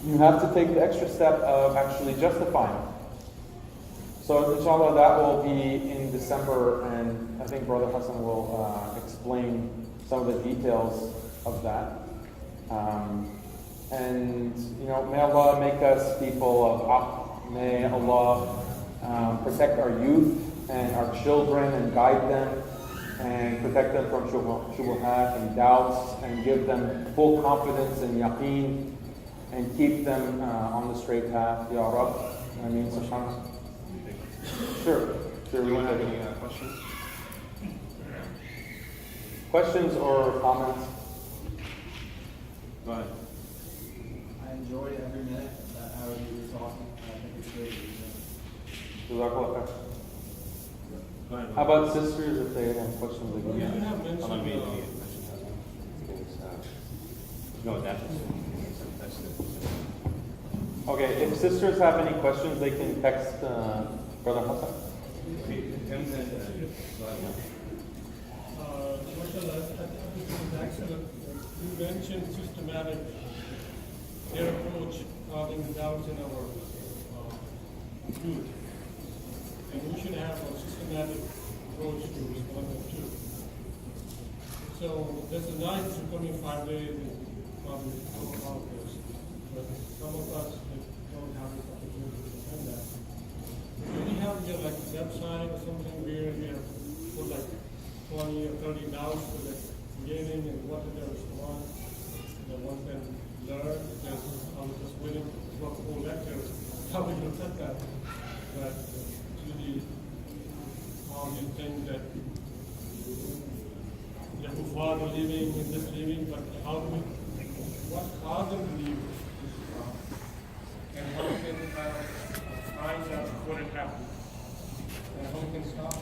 You have to take the extra step of actually justifying. So inshallah that will be in December, and I think Brother Hassan will explain some of the details of that. And may Allah make us people of haqq. May Allah protect our youth and our children and guide them and protect them from shubuhat and doubts and give them full confidence and yaqeen and keep them on the straight path. Ya Rab. Ameen. Subhanallah. Sure. Anyone have any questions? Questions or comments? Go ahead. I enjoyed every minute that how you were talking. I think it's great. Jazakallah khair. Go ahead. How about sisters if they have questions? They Well, can you have mentioned, Hold on, me. No, that's it. Okay, if sisters have any questions, they can text Brother Hassan. you mentioned systematic, their approach causing doubts in our youth. And we should have a systematic approach to responding to. So there's a night to come in 5 days and probably talk about this. But some of us don't have this opportunity to defend that. Do we have here like a website or something where we have put like 20 or 30 doubts for the beginning and what is their response? And one can learn, because I was just waiting for the whole lecture, how we can set that. But really, how do you think that the kuffar are living in this living, but how do we, what caused them to leave this path? And how can we kind of find out what it happened? And how we can stop it?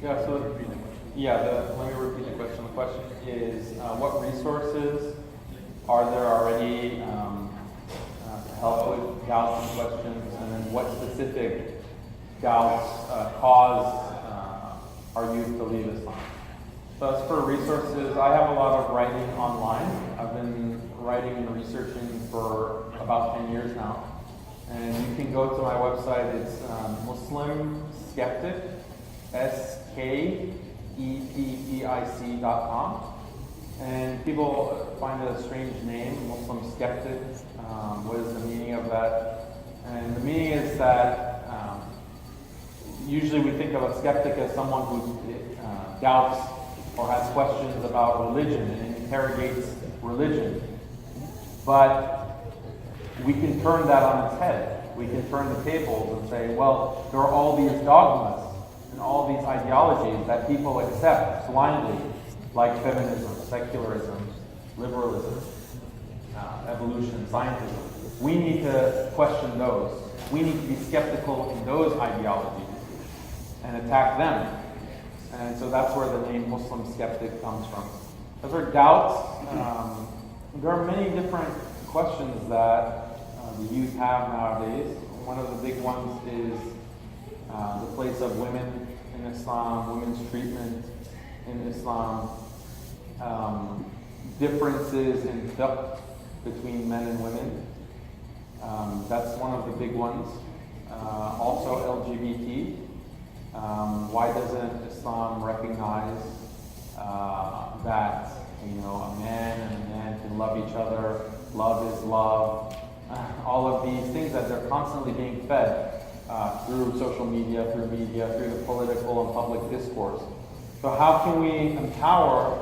Yeah, so let me repeat the question. The question is, what resources are there already to help with doubts and questions, and then what specific doubts cause our youth to leave Islam? So as for resources, I have a lot of writing online. I've been writing and researching for about 10 years now. And you can go to my website. It's Muslim Skeptic, skeptic.com. And people find it a strange name, Muslim Skeptic. What is the meaning of that? And the meaning is that usually we think of a skeptic as someone who doubts or has questions about religion and interrogates religion. But we can turn that on its head. We can turn the tables and say, well, there are all these dogmas and all these ideologies that people accept blindly, like feminism, secularism, liberalism, evolution, scientism. We need to question those. We need to be skeptical in those ideologies and attack them. And so that's where the name Muslim Skeptic comes from. As for doubts, there are many different questions that the youth have nowadays. One of the big ones is the place of women in Islam, women's treatment in Islam, differences in fiqh between men and women. That's one of the big ones. Also LGBT. Why doesn't Islam recognize that a man and a man can love each other, love is love, all of these things that they're constantly being fed through social media, through the political and public discourse. So how can we empower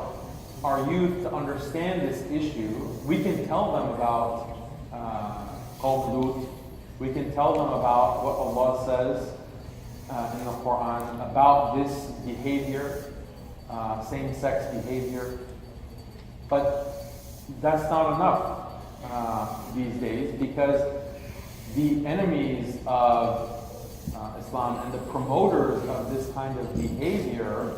our youth to understand this issue? We can tell them about Qawm Lut We can tell them about what Allah says in the Quran about this behavior, same-sex behavior. But that's not enough these days, because the enemies of Islam and the promoters of this kind of behavior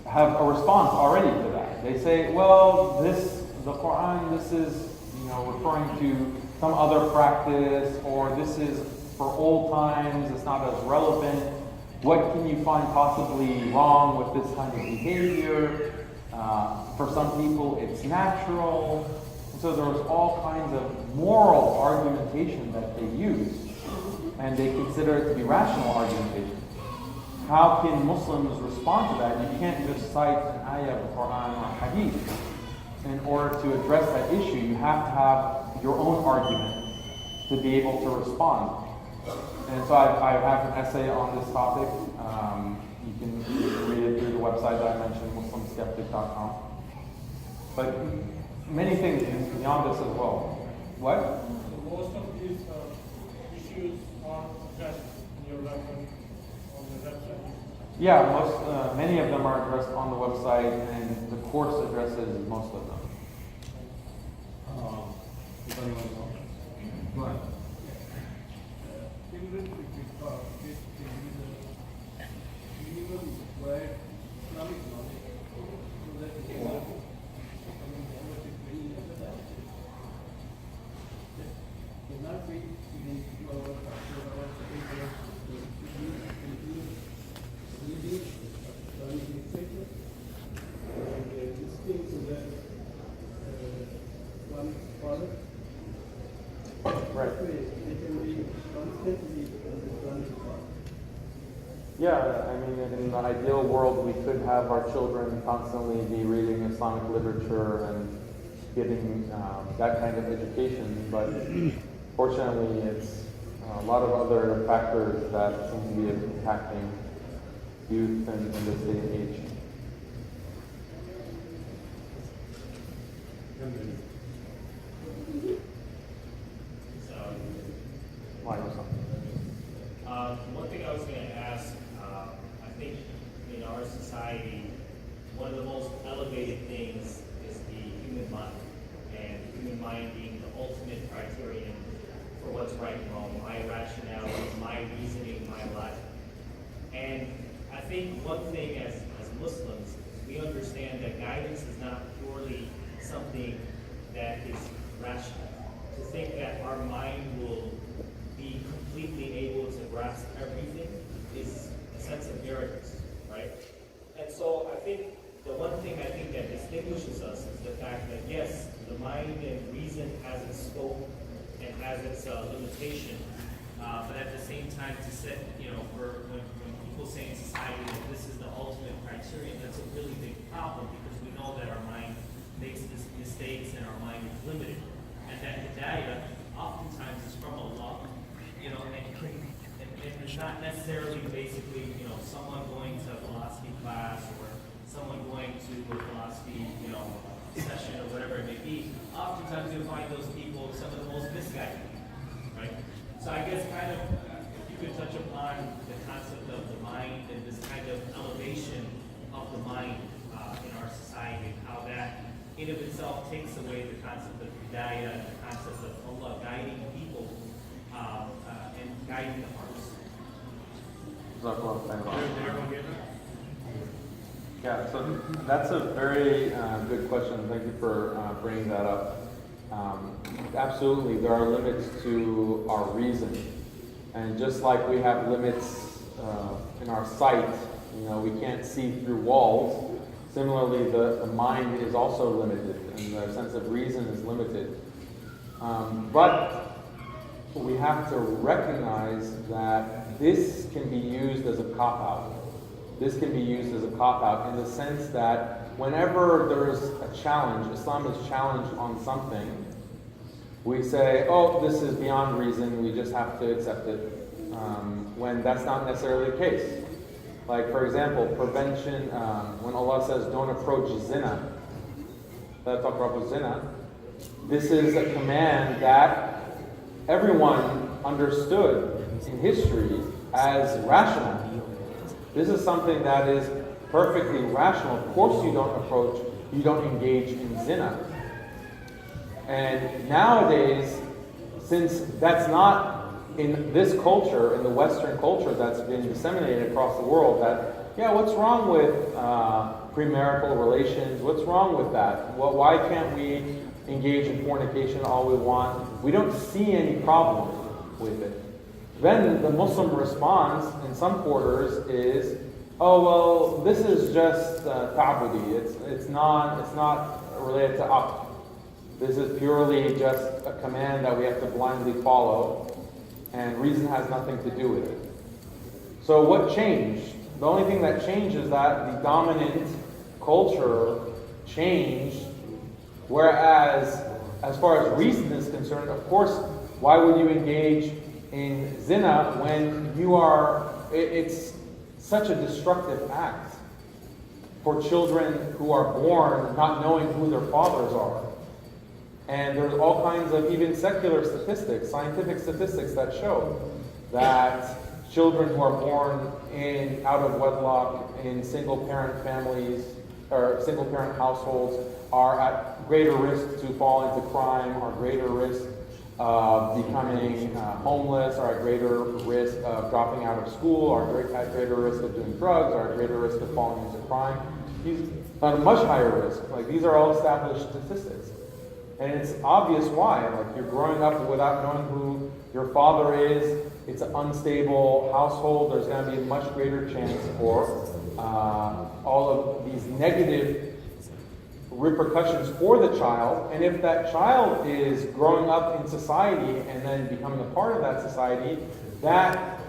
have a response already to that. They say, well, the Quran, this is, referring to some other practice, or this is for old times, it's not as relevant. What can you find possibly wrong with this kind of behavior? For some people, it's natural. And so there's all kinds of moral argumentation that they use, and they consider it to be rational argumentation. How can Muslims respond to that? You can't just cite an ayah of the Quran or hadith. In order to address that issue, you have to have your own argument to be able to respond. And so I have an essay on this topic. You can read it through the website that I mentioned, muslimskeptic.com. But many things beyond this as well. What? So most of these issues are addressed in your reference on the website. Yeah, many of them are addressed on the website, and the course addresses most of them. If anyone else. Go ahead. Yeah, I mean, in the ideal world, we could have our children constantly be reading Islamic literature and getting that kind of education, but fortunately, it's a lot of other factors that seem to be impacting youth in this day and age. One thing I was going to ask, I think in our society, one of the most elevated things is the human mind, and the human mind being the ultimate criterion for what's right and wrong, my rationality, my reasoning, my life. And I think one thing as Muslims, we understand that guidance is not purely something that is rational. To think that our mind will be completely able to grasp everything is a sense of arrogance, right? And so I think the one thing I think that distinguishes us is the fact that yes, the mind and reason has its scope and has its limitation, but at the same time to set, for when people say in society that this is the ultimate criterion, that's a really big problem, because we know that our mind makes mistakes and our mind is limited. And that hidayah oftentimes is from Allah, and it's not necessarily basically, someone going to a philosophy class or someone going to a philosophy, session or whatever it may be. Oftentimes you'll find those people some of the most misguided, right? So I guess kind of, if you could touch upon the concept of the mind and this kind of elevation of the mind in our society, and how that in of itself takes away the concept of hidayah and the concept of Allah guiding people and guiding the hearts. Yeah, so that's a very good question. Thank you for bringing that up. Absolutely, there are limits to our reason. And just like we have limits in our sight, we can't see through walls. Similarly, the mind is also limited, and the sense of reason is limited. But we have to recognize that this can be used as a cop-out. This can be used as a cop-out in the sense that whenever there's a challenge, Islam is challenged on something, we say, oh, this is beyond reason, we just have to accept it, when that's not necessarily the case. Like, for example, prevention, when Allah says, don't approach zina, this is a command that everyone understood in history as rational. This is something that is perfectly rational. Of course you don't engage in zina. And nowadays, since that's not in this culture, in the Western culture that's been disseminated across the world, that, yeah, what's wrong with premarital relations? What's wrong with that? Well, why can't we engage in fornication all we want? We don't see any problem with it. Then the Muslim response in some quarters is, oh, well, this is just ta'budi. It's not related to aqd. This is purely just a command that we have to blindly follow, and reason has nothing to do with it. So what changed? The only thing that changed is that the dominant culture changed, whereas as far as reason is concerned, of course, why would you engage in zina when it's such a destructive act for children who are born not knowing who their fathers are. And there's all kinds of even secular statistics, scientific statistics that show that children who are born out of wedlock in single-parent families or single-parent households are at greater risk to fall into crime, are greater risk of becoming homeless, are at greater risk of dropping out of school, are at greater risk of doing drugs, are at greater risk of falling into crime. He's at a much higher risk. Like, these are all established statistics. And it's obvious why. Like, you're growing up without knowing who your father is. It's an unstable household. There's going to be a much greater chance for all of these negative repercussions for the child. And if that child is growing up in society and then becoming a part of that society, that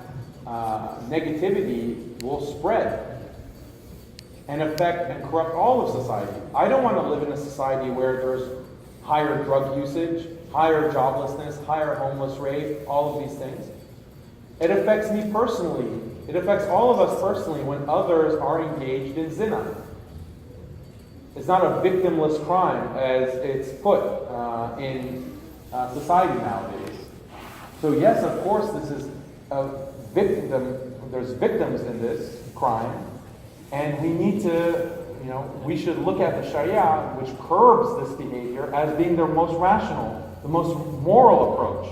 negativity will spread and affect and corrupt all of society. I don't want to live in a society where there's higher drug usage, higher joblessness, higher homeless rate, all of these things. It affects me personally. It affects all of us personally when others are engaged in zina. It's not a victimless crime as it's put in society nowadays. So yes, of course, this is a victim. There's victims in this crime, and we need to, we should look at the Sharia, which curbs this behavior, as being the most rational, the most moral approach.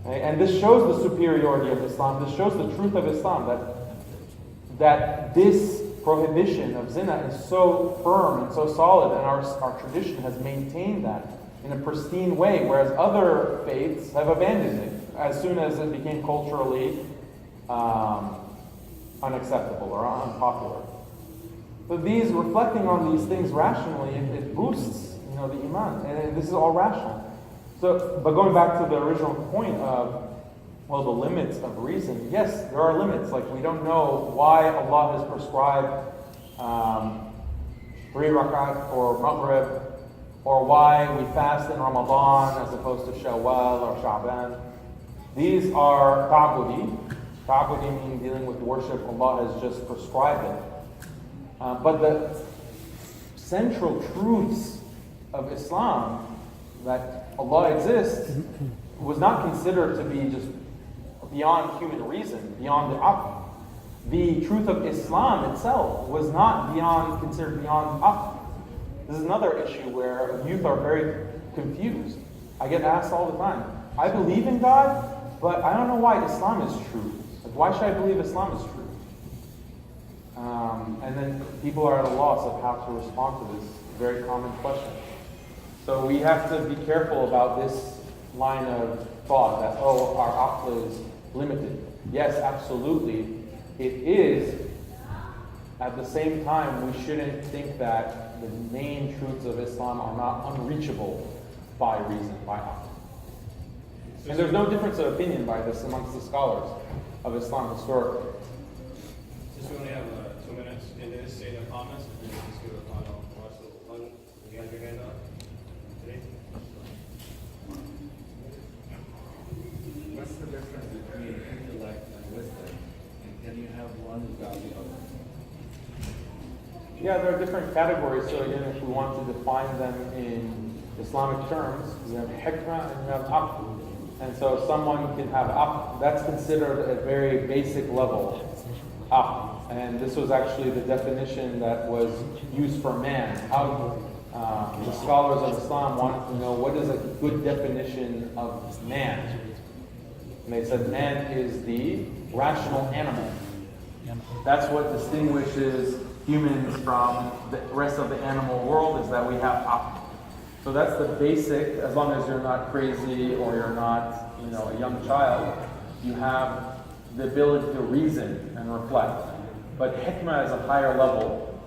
Okay? And this shows the superiority of Islam. This shows the truth of Islam, that this prohibition of zina is so firm and so solid, and our tradition has maintained that in a pristine way, whereas other faiths have abandoned it as soon as it became culturally unacceptable or unpopular. But reflecting on these things rationally, it boosts, the iman, and this is all rational. So, but going back to the original point of, the limits of reason. Yes, there are limits. Like, we don't know why Allah has prescribed 3 rakat for Maghrib, or why we fast in Ramadan as opposed to Shawwal or Sha'ban. These are ta'budi. Ta'budi means dealing with worship. Allah has just prescribed it. But the central truths of Islam, that Allah exists, was not considered to be just beyond human reason, beyond the aql. The truth of Islam itself was not considered beyond aql. This is another issue where youth are very confused. I get asked all the time, I believe in God, but I don't know why Islam is true. Like, why should I believe Islam is true? And then people are at a loss of how to respond to this very common question. So we have to be careful about this line of thought that, our aql is limited. Yes, absolutely, it is. At the same time, we shouldn't think that the main truths of Islam are not unreachable by reason, by aql. And there's no difference of opinion by this amongst the scholars of Islam historically. Since we only have 2 minutes, can you just say the comments and then just give a final question? You guys your hand up today? What's the difference between intellect and wisdom? And can you have one without the other? Yeah, there are different categories. So again, if we want to define them in Islamic terms, we have hikmah and we have aql. And so someone can have aql, that's considered a very basic level, aql. And this was actually the definition that was used for man. How the scholars of Islam wanted to know what is a good definition of man. And they said man is the rational animal. That's what distinguishes humans from the rest of the animal world, is that we have aql. So that's the basic, as long as you're not crazy or you're not, a young child, you have the ability to reason and reflect. But hikmah is a higher level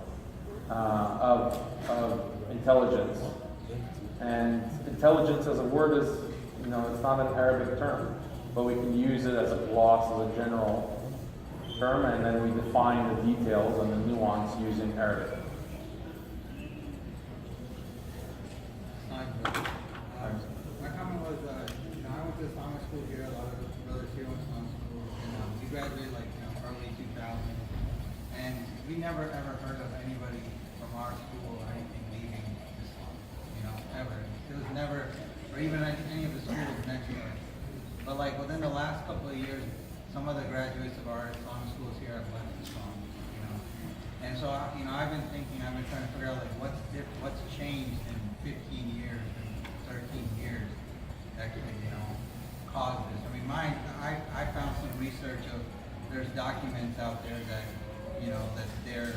of intelligence. And intelligence as a word is, it's not an Arabic term, but we can use it as a gloss, as a general term, and then we define the details and the nuance using Arabic. My comment was, I went to Islamic school here, a lot of brothers here went to Islamic school, and we graduated early 2000, and we never ever heard of anybody from our school or anything leaving Islam, ever. It was never, or even any of the schools mentioned it. But within the last couple of years, some of the graduates of our Islamic schools here have left Islam, And so, I've been thinking, I've been trying to figure out what's changed in 15 years and 13 years that could, cause this. I mean, I found some research of, there's documents out there that, that they're,